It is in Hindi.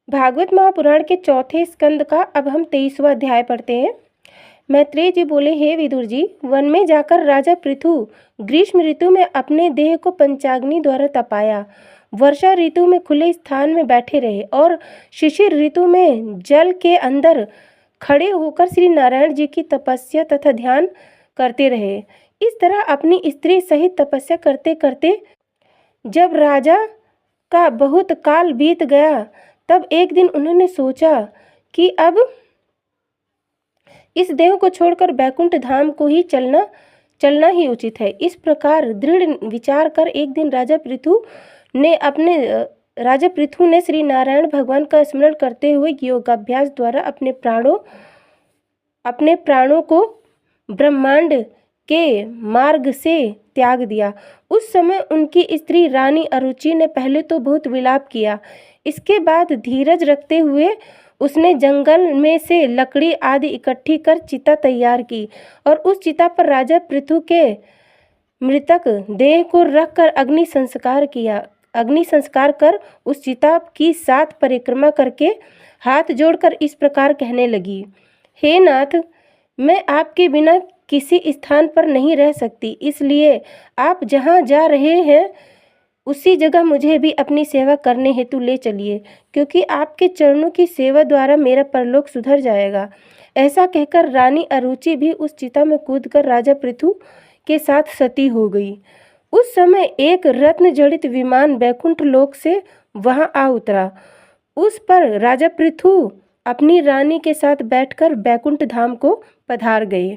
भागवत महापुराण के चौथे स्कंद का अब हम 23वां अध्याय पढ़ते हैं। मैत्रेय जी बोले, हे विदुर जी, वन में जाकर राजा पृथु ग्रीष्म ऋतु में अपने देह को पंचाग्नि द्वारा तपाया, वर्षा ऋतु में खुले स्थान में बैठे रहे और शिशिर ऋतु में जल के अंदर खड़े होकर श्री नारायण जी की तपस्या तथा ध्यान करते रहे। इस तरह अपनी स्त्री सहित तपस्या करते करते जब राजा का बहुत काल बीत गया, तब एक दिन उन्होंने सोचा कि अब इस देह को छोड़कर बैकुंठ धाम को ही चलना ही उचित है। इस प्रकार दृढ़ विचार कर एक दिन राजा पृथु ने श्री नारायण भगवान का स्मरण करते हुए योगाभ्यास द्वारा अपने प्राणों को ब्रह्मांड के मार्ग से त्याग दिया। उस समय उनकी स्त्री रानी अरुचि ने पहले तो बहुत विलाप किया। इसके बाद धीरज रखते हुए उसने जंगल में से लकड़ी आदि इकट्ठी कर चिता तैयार की और उस चिता पर राजा पृथु के मृतक देह को रखकर अग्नि संस्कार कर उस चिता की 7 परिक्रमा करके हाथ जोड़कर इस प्रकार कहने लगी, हे नाथ, मैं आपके बिना किसी स्थान पर नहीं रह सकती, इसलिए आप जहाँ जा रहे हैं उसी जगह मुझे भी अपनी सेवा करने हेतु ले चलिए, क्योंकि आपके चरणों की सेवा द्वारा मेरा परलोक सुधर जाएगा। ऐसा कहकर रानी अरुचि भी उस चिता में कूदकर राजा पृथु के साथ सती हो गई। उस समय एक रत्न जड़ित विमान बैकुंठ लोक से वहां आ उतरा। उस पर राजा पृथु अपनी रानी के साथ बैठकर बैकुंठ धाम को पधार गए।